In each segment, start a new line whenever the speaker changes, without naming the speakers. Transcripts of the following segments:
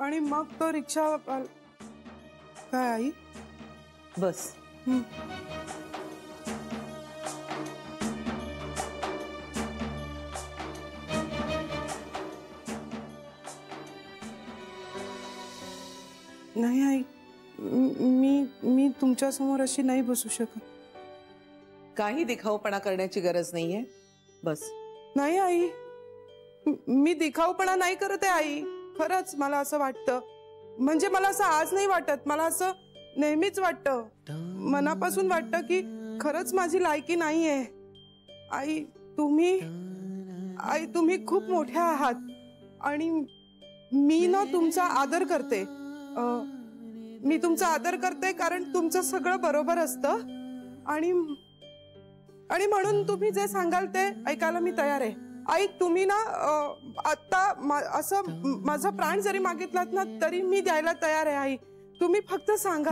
आणि मग तो रिक्षा काय आई
बस
नाही आई, मी तुमच्या समोर अशी नाही बसू शकत.
काही दिखाऊपणा करण्याची गरज नाहीये. बस.
नाही आई, मी दिखाऊपणा नाही करत आहे आई. खरंच मला असं वाटतं. म्हणजे मला असं आज नाही वाटत, मला असं नेहमीच वाटतं. मनापासून वाटतं की खरंच माझी लायकी नाहीये. आई तुम्ही खूप मोठ्या आहात आणि मी ना तुमचा आदर करते. मी तुमचा आदर करते कारण तुमचं सगळं बरोबर असतं आणि म्हणून तुम्ही जे सांगाल ते ऐकायला मी तयार आहे. आई तुम्ही ना आता असं माझा प्राण जरी मागितलात ना तरी मी द्यायला तयार आहे. आई तुम्ही फक्त सांगा.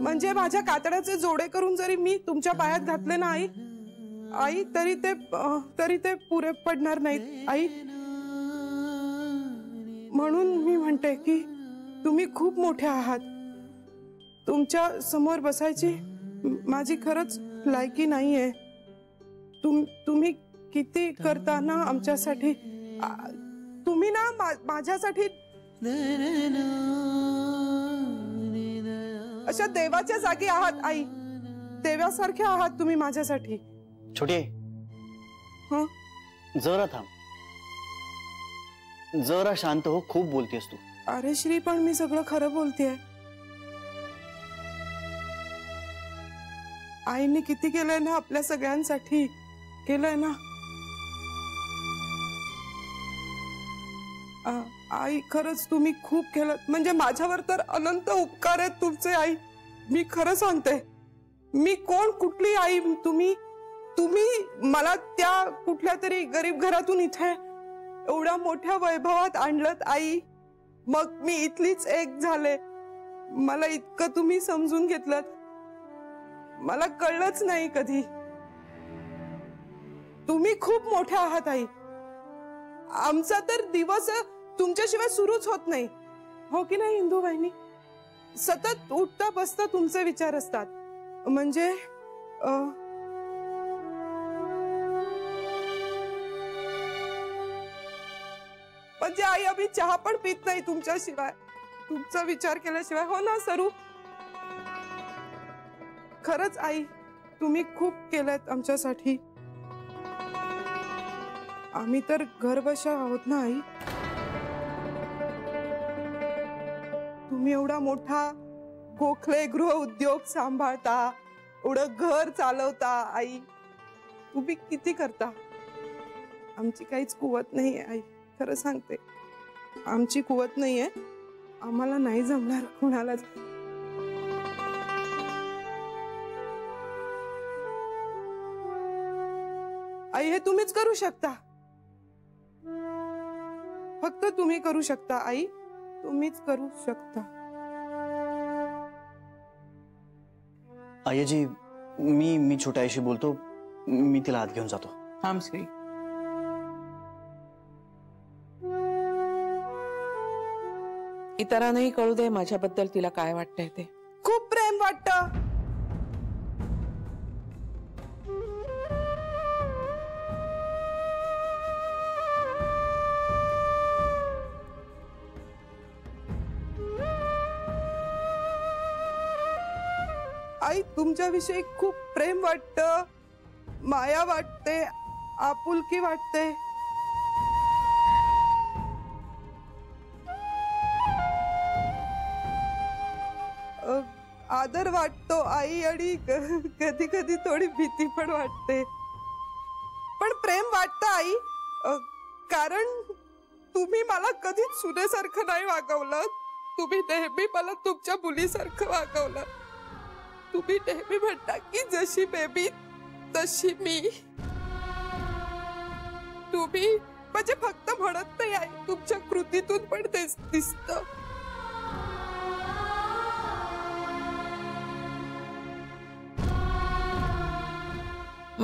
म्हणजे माझ्या कातड्याचे जोडे करून जरी मी तुमच्या पायात घातले ना आई तरी ते पुरे पडणार नाहीत आई. म्हणून मी म्हणते की तुम्ही खूप मोठे आहात. तुमच्या समोर बसायची माझी खरंच लायकी नाहीये. तुम्ही किती करता ना आमच्यासाठी. तुम्ही ना माझ्यासाठी अशा देवाच्या जागी आहात आई. देवासारखे आहात तुम्ही माझ्यासाठी.
छोटी जरा थांब, जरा शांत हो. खूप बोलतेस तू.
अरे श्री, पण मी सगळं खरं बोलतेय. आईने किती केलंय ना आपल्या सगळ्यांसाठी. केलंय ना आई. खरंच तुम्ही खूप केलं. म्हणजे माझ्यावर तर अनंत उपकार आहेत तुमचे आई. मी खरं सांगते. मी कोण, कुठली आई. तुम्ही मला त्या कुठल्या तरी गरीब घरातून इथे एवढ्या मोठ्या वैभवात आणलत आई. मग मी इथलीच एक झाले. मला इतकं तुम्ही समजून घेतलं. मला कळलंच नाही कधी. तुम्ही खूप मोठ्या आहात आई. आमचा तर दिवस तुमच्याशिवाय सुरूच होत नाही. हो की नाही इंदू बहिणी? सतत उठता बसता तुमचे विचार असतात. म्हणजे आई आम्ही चहा पण पित नाही तुमच्याशिवाय, तुमचा विचार केल्याशिवाय. हो ना सरू? खरंच आई तुम्ही खूप केलं आमच्यासाठी. आम्ही तर घरबशा आहोत ना आई. तुम्ही एवढा मोठा गोखले गृह उद्योग सांभाळता, एवढं घर चालवता आई. तुम्ही किती करता. आमची काहीच कुवत नाही आई. खरं सांगते, आमची कुवत नाहीये. आम्हाला नाही जमणार कुणालाच. आई हे तुम्हीच करू शकता. फक्त तुम्ही करू शकता आई. तुम्हीच करू शकता.
आईजी, मी छोट्या आईशी बोलतो. मी तिला आत घेऊन जातो.
थांब श्री. इतरांनाही कळू दे माझ्याबद्दल तिला काय वाटतंय ते.
खूप प्रेम वाटतं. आई तुमच्याविषयी खूप प्रेम वाटतं, माया वाटते, आपुलकी वाटते. आदर वाटतो आई. आणि कधी कधी थोडी भीती पण वाटते. पण प्रेम वाटतं आई. कारण तुम्ही मला कधीच सुनेसारखं नाही वागवलं. तुम्ही नेहमी मला तुमच्या मुलीसारखं वागवलं. तुम्ही नेहमी म्हणता की जशी बेबी तशी मी. तुम्ही म्हणजे फक्त म्हणत नाही आई, तुमच्या कृतीतून पण तेच दिसतं.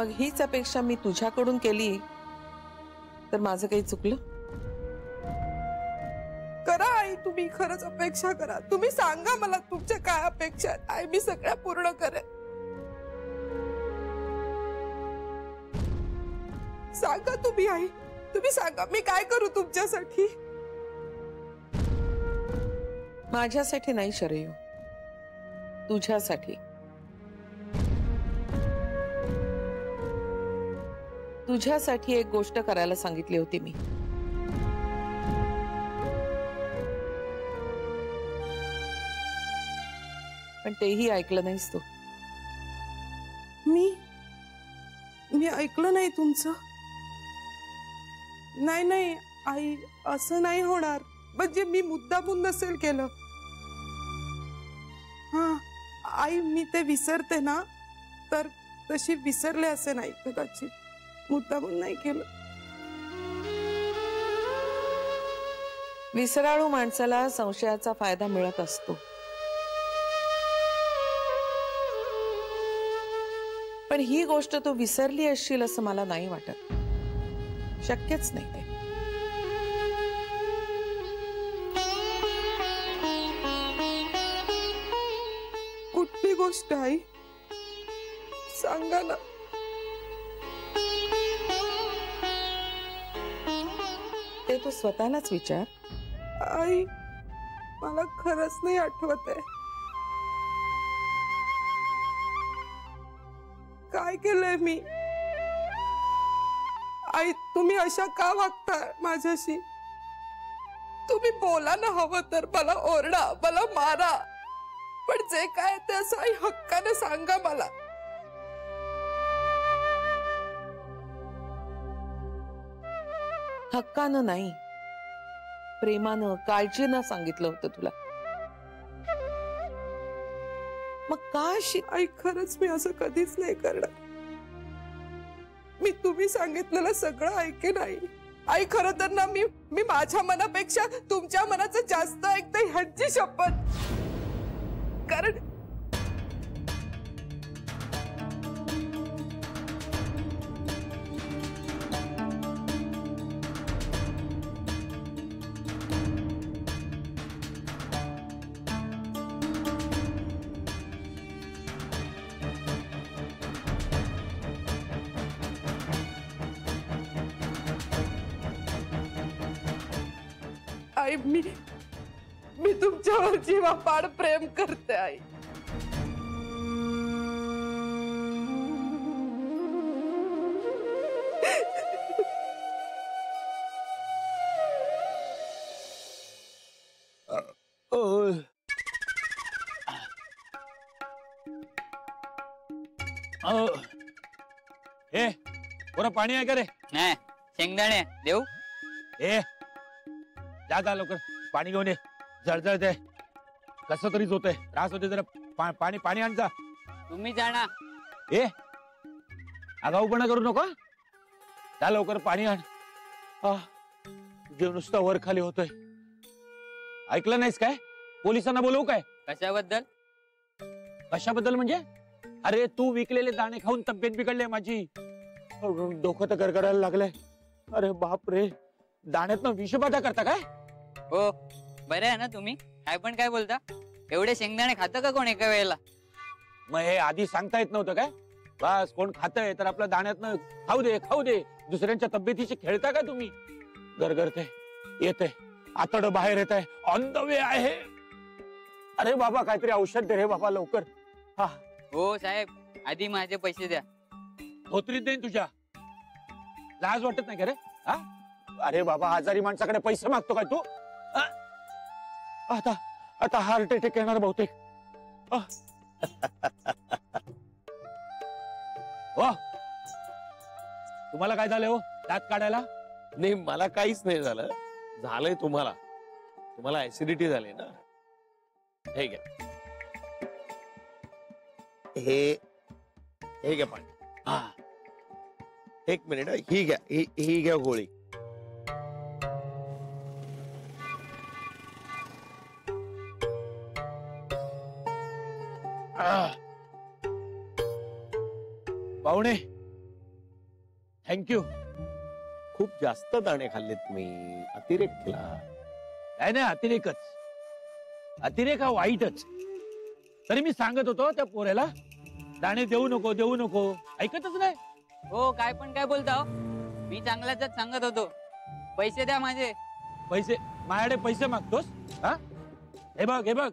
मग हीच अपेक्षा मी तुझ्याकडून केली तर माझं काही चुकलं?
करा आई, तुम्ही खरंच अपेक्षा करा. तुम्ही सांगा मला तुमच्या काय अपेक्षा आहेत. आई मी सगळ्या पूर्ण करेन. सांगा तुम्ही आई, तुम्ही सांगा मी काय करू तुमच्यासाठी.
माझ्यासाठी नाही शरयू, तुझ्यासाठी. तुझ्यासाठी एक गोष्ट करायला सांगितली होती मी. पण तेही ऐकलं नाहीस तू.
मी ऐकलं नाही तुमचं. नाही नाही आई, असं नाही होणार. म्हणजे मी मुद्दामून नसेल केलं. हा आई, मी ते विसरते ना, तर तशी विसरले असे नाही कदाचित. मुद्दामून नाही केलं.
विसराळू माणसाला संशयाचा फायदा मिळत असतो. पण ही गोष्ट तू विसरली असशील असं मला नाही वाटत. शक्यच नाही ते.
कुठली गोष्ट आई, सांगा ना.
ते तू स्वतःलाच विचार.
आई मला खरंच नाही आठवत आहे. काय केलंय मी. आई तुम्ही अशा का वागताय माझ्याशी. तुम्ही बोला ना, हवं तर मला ओरडा, मला मारा, पण जे काय ते असं आई हक्कानं सांगा मला.
हक्कानं नाही, प्रेमानं, काळजीनं सांगितलं होतं तुला. मग का अशी.
आई खरंच मी असं कधीच नाही करणार. मी तुम्ही सांगितलेलं सगळं ऐकेन आई. आई खरं तर ना, मी माझ्या मनापेक्षा तुमच्या मनाचं जास्त ऐकते, ह्याची शपथ. कारण आई मी तुमच्यावर जीवापाड प्रेम करते आई.
ए पोरा, पाणी आहे का रे?
नाही, शेंगदाणे देऊ?
ए जा लवकर पाणी घेऊन ये. जळजळते, कसं तरीच होतंय, त्रास होते. जरा पाणी पाणी आण जा.
तुम्ही जाणा.
ए आगाऊपणा करू नका. जा लवकर पाणी आण. जीव नुसता वर खाली होतोय. ऐकलं नाहीस काय? पोलिसांना बोलवू काय?
कशाबद्दल?
कशाबद्दल म्हणजे? अरे तू विकलेले दाणे खाऊन तब्येत बिघडले माझी. डोकं तर गरगरायला लागलंय. अरे बाप रे, दाण्यातनं विषबाधा करता काय?
हो, बरं आहे ना तुम्ही? काय पण काय बोलता? एवढे शेंगदाणे खातं का कोण एका वेळेला?
मग हे आधी सांगता येत नव्हतं काय? बस कोण खातंय तर आपल्या दाण्यातनं खाऊ दे. दुसऱ्यांच्या तब्येतीशी खेळता का तुम्ही? गरगरते, येते, आतड बाहेर येत आहे, ऑन द वे आहे. अरे बाबा काहीतरी औषध दे रे बाबा लवकर. हा
हो साहेब, आधी माझे पैसे द्या.
धोत्रीत देईन तुझ्या. लाज वाटत नाही का रे? हा, अरे बाबा आजारी माणसाकडे पैसे मागतो काय तू? आता हार्ट अटॅक येणार बहुतेक. हो, तुम्हाला काय झालंय हो दात काढायला?
नाही, मला काहीच नाही झालं. झालंय तुम्हाला ऍसिडिटी झाली ना. हे घ्या, हे घ्या पाणी. एक मिनिट, ही घ्या गोळी.
पाहुणे थँक्यू.
खूप जास्त दाणे खाल्लेत तुम्ही, अतिरेक केला.
नाही नाही, अतिरेकच. अतिरेक हा वाईटच. तरी मी सांगत होतो त्या पोऱ्याला दाणे देऊ नको देऊ नको, ऐकतच नाही.
हो काय पण काय बोलता हो? मी चांगल्याच सांगत होतो, पैसे द्या माझे.
पैसे? माझ्याकडे पैसे मागतोस? हा, हे बघ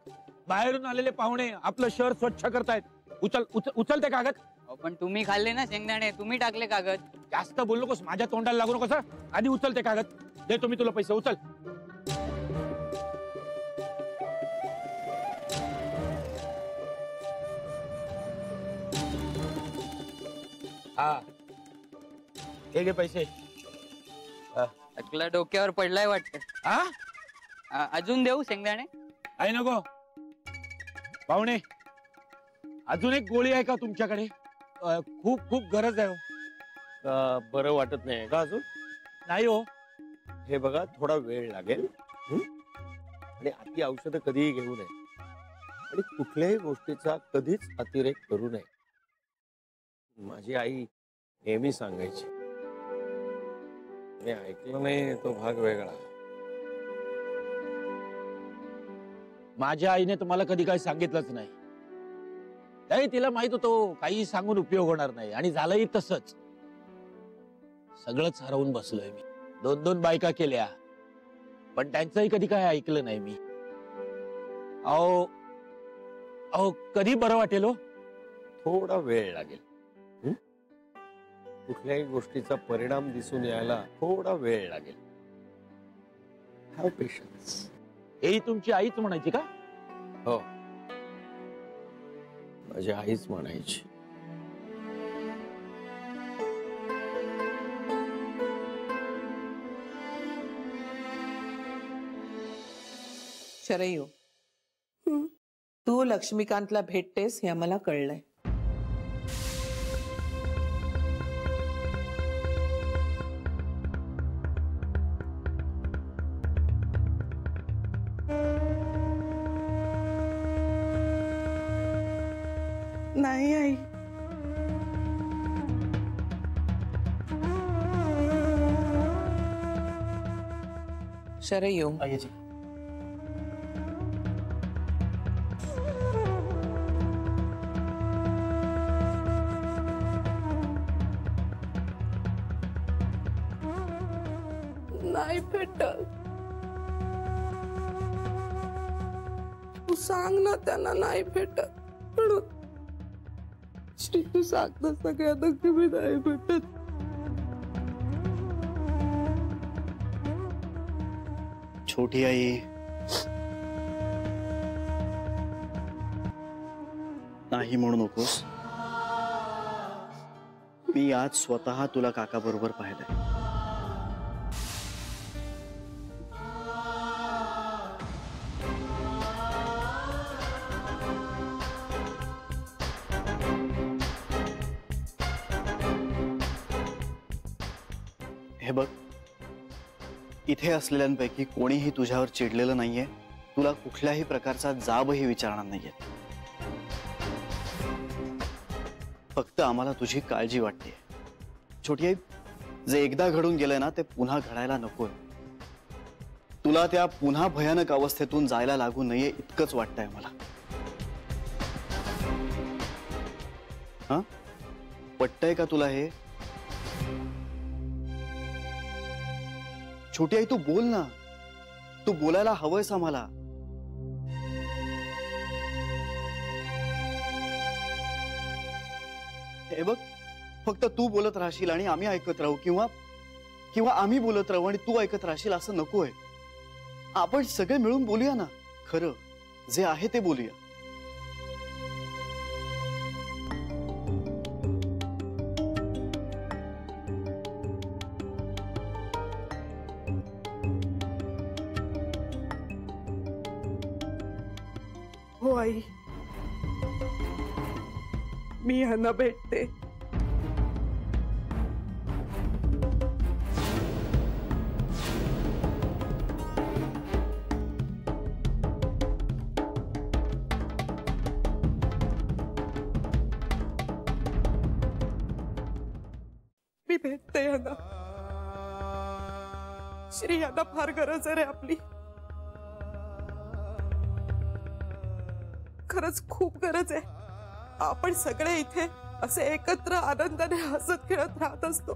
बाहेरून आलेले पाहुणे आपलं शहर स्वच्छ करतायत. उचल ते कागद.
अहो, पण तुम्ही खाल्ले ना शेंगदाणे, तुम्ही टाकले कागद.
जास्त बोलू नकोस, माझ्या तोंडाला लागू नकोस. आधी उचल ते कागद. देतो मी तुला पैसे, उचल. हा, हे घे पैसे.
अकला डोक्यावर पडलाय वाटतं.
हा,
अजून देऊ शेंगदाणे?
आहे नको. पाहुणे, अजून एक गोळी आहे का तुमच्याकडे? खूप खूप गरज आहे हो.
बरं वाटत नाही का अजून?
नाही हो.
हे बघा, थोडा वेळ लागेल. आणि अति औषधं कधीही घेऊ नये आणि कुठल्याही गोष्टीचा कधीच अतिरेक करू नये. माझी आई नेहमी सांगायची. मी ऐकलं नाही तो भाग वेगळा.
माझ्या आईने तुम्हाला कधी काही सांगितलंच नाही. नाही, तिला माहित होतं काही सांगून उपयोग होणार नाही, आणि झालंही तसंच. सगळंच हरवून बसलोय मी. 2-2 बायका केल्या, पण त्यांचंही कधी काय ऐकलं नाही मी. अहो कधी बरं वाटेल हो?
थोडा वेळ लागेल. कुठल्याही गोष्टीचा परिणाम दिसून यायला थोडा वेळ लागेल. Have patience.
ही तुमची आईच म्हणायची का?
हो, माझी आईच म्हणायची.
शरयू, तू लक्ष्मीकांतला भेटतेस हे आम्हाला कळलंय.
नाही आई,
शरयू,
आईजी,
नाही भेटत. तू सांग ना त्यांना नाही भेटत म्हणून. श्री, तू सांग ना सगळ्यांना की मी नाही भेटत.
छोटी आई, नाही म्हणू नकोस. मी आज स्वतः तुला काका बरोबर पाहिलंय. हे बघ, इथे असलेल्यांपैकी कोणीही तुझ्यावर चिडलेलं नाहीये. तुला कुठल्याही प्रकारचा जाबही विचारणार नाहीये. फक्त आम्हाला तुझी काळजी वाटते. छोटी आई, जे एकदा घडून गेलंय ना ते पुन्हा घडायला नकोय. तुला त्या पुन्हा भयानक अवस्थेतून जायला लागू नये इतकंच वाटतंय मला. हा, पटतंय का तुला हे? छोटी आई, तू बोल ना. तू बोलायला हवंयस आम्हाला. हे बघ, फक्त तू बोलत राहशील आणि आम्ही ऐकत राहू, किंवा आम्ही बोलत राहू आणि तू ऐकत राहशील, असं नकोय. आपण सगळे मिळून बोलूया ना. खरं जे आहे ते बोलूया.
हो आई, मी ह्यांना भेटते. मी भेटते यांना. श्री यांना फार गरज आहे रे आपली. खरंच खूप गरज आहे. आपण सगळे इथे असे एकत्र आनंदाने हसत खेळत राहत असतो.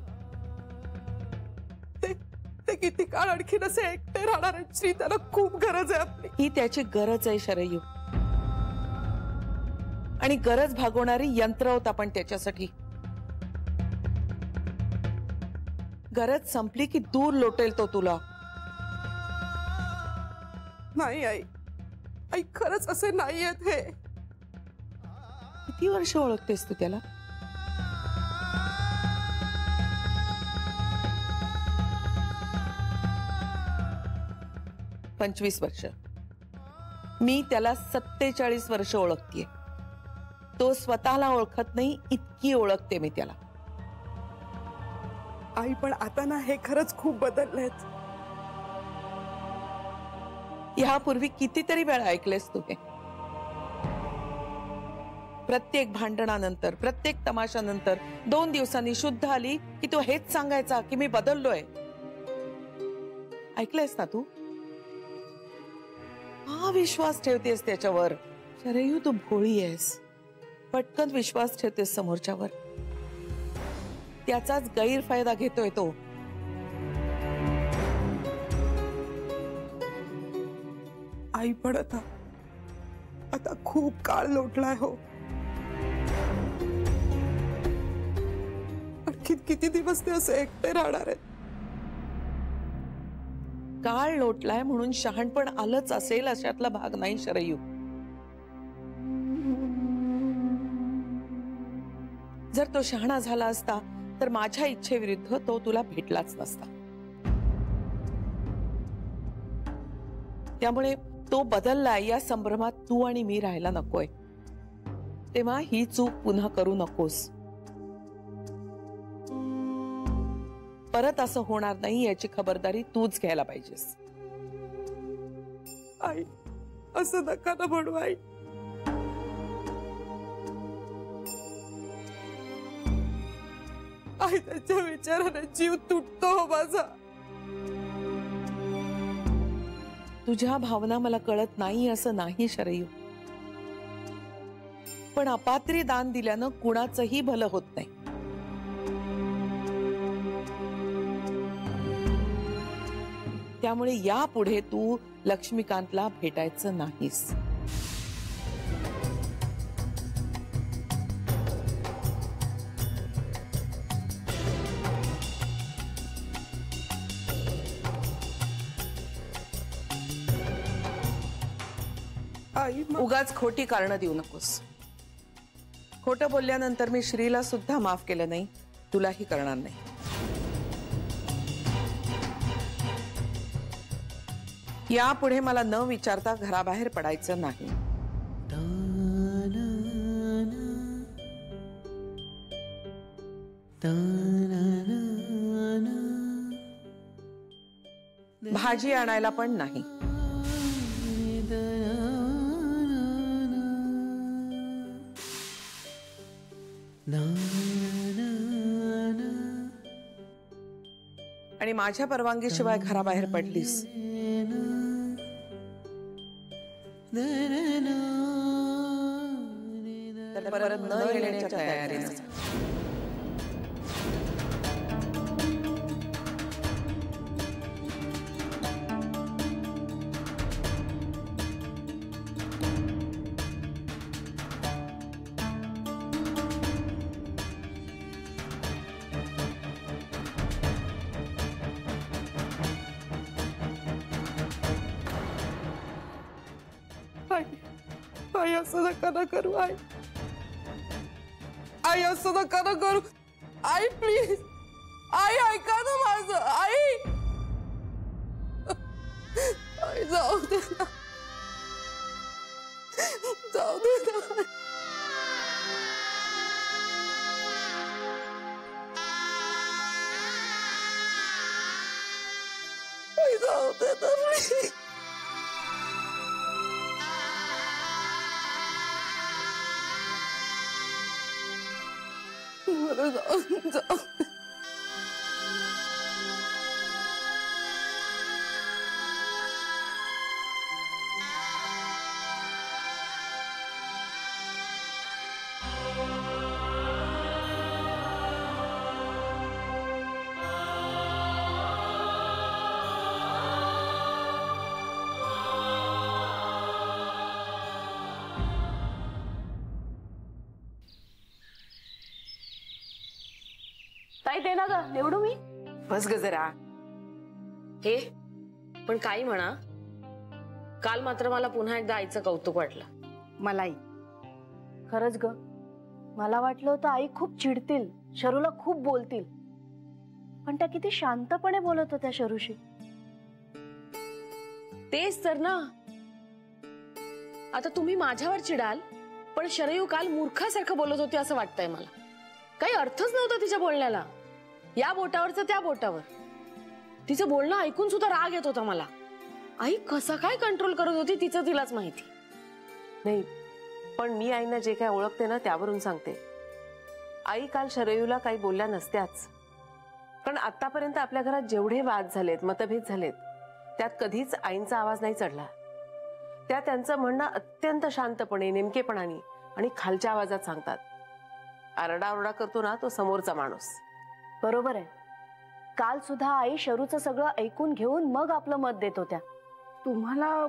ते किती काळ आणखीन असे एकटे राहणार आहेत. श्री त्याला खूप गरज आहे आपली.
ही त्याची गरज आहे शरयू, आणि गरज भागवणारी यंत्र होत आपण त्याच्यासाठी. गरज संपली की दूर लोटेल तो तुला.
नाही आई, आई खरंच असे नाही आहेत हे.
किती वर्ष ओळखतेस तू त्याला? पंचवीस वर्ष. मी त्याला 47 वर्ष ओळखतीये. तो स्वतःला ओळखत नाही इतकी ओळखते मी त्याला.
आई पण आता ना हे खरंच खूप बदललेत.
यापूर्वी कितीतरी वेळा ऐकलेस तू हे. प्रत्येक भांडणानंतर, प्रत्येक तमाशानंतर 2 दिवसांनी शुद्ध आली की तो हेच सांगायचा की मी बदललोय. ऐकलंयस ना तू? हा विश्वास ठेवतेस त्याच्यावर. शरयू तू भोळी आहेस. पटकन विश्वास ठेवतेस समोरच्यावर. त्याचाच गैरफायदा घेतोय तो.
आई पण आता खूप काळ लोटलाय हो. आणखी किती दिवस ते असे एकटे राहणार आहेत?
काळ लोटलाय म्हणून शहाणपण आलंच असेल अशातला भाग नाही शरयू. जर तो शहाणा झाला असता तर माझ्या इच्छेविरुद्ध तो तुला भेटलाच नसता. त्यामुळे तो बदललाय या संभ्रमात तू आणि मी राहायला नकोय. तेव्हा ही चूक पुन्हा करू नकोस. परत असं होणार नाही याची खबरदारी तूच घ्यायला पाहिजेस.
आई असं नका ना म्हणू आई. आई त्याच्या विचाराने जीव तुटतो हो माझा.
तुझ्या भावना मला कळत नाही असं नाही शरयू, पण अपात्री दान दिल्यानं कुणाचंही भलं होत नाही. त्यामुळे यापुढे तू लक्ष्मीकांतला भेटायचं नाहीस.
आई
उगाच खोटी कारणं देऊ नकोस. खोटं बोलल्यानंतर मी श्रीला सुद्धा माफ केलं नाही, तुलाही करणार नाही. यापुढे मला न विचारता घराबाहेर पडायचं नाही. भाजी आणायला पण नाही. आणि माझ्या परवानगीशिवाय घराबाहेर पडलीस तर परत न येण्याच्या तयारीने.
आई असं नका ना करू. आई आई असं नका ना करू. आई प्लीज. आई ऐका ना माझं. आई आई जाऊ दे ना. जाऊ दे ना. आई जाऊ दे ना प्लीज. जाऊ.
ताई दे ना ग, निवडू मी?
बस ग जरा.
हे पण काही म्हणा, काल मात्र मला पुन्हा एकदा आईचं कौतुक वाटलं.
मलाही.
खरंच ग, मला वाटलं होतं आई खूप चिडतील, शरूला खूप बोलतील, पण त्या किती शांतपणे बोलत होत्या शरूशी. तेच तर ना. आता तुम्ही माझ्यावर चिडाल, पण शरयू काल मूर्खासारखं बोलत होती असं वाटतंय मला. काही अर्थच नव्हता तिच्या बोलण्याला. या बोटावरचं त्या बोटावर. तिचं बोलणं ऐकून सुद्धा राग येत होता मला. आई कसा काय कंट्रोल करत होती तिचं तिलाच माहिती.
नाही, पण मी आईना जे काय ओळखते ना त्यावरून सांगते, आई काल शरयूला काही बोलल्या नसत्याच. पण आतापर्यंत आपल्या घरात जेवढे वाद झालेत, मतभेद झालेत, त्यात कधीच आईंचा आवाज नाही चढला. त्या त्यांचं म्हणणं अत्यंत शांतपणे, नेमकेपणाने आणि खालच्या आवाजात सांगतात. आरडाओरडा करतो ना तो समोरचा माणूस.
बरोबर आहे. काल सुद्धा आई शरूचं सगळं ऐकून घेऊन मग आपलं मत देत होत्या.
तुम्हाला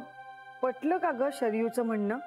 पटलं का ग शरयूचं म्हणणं?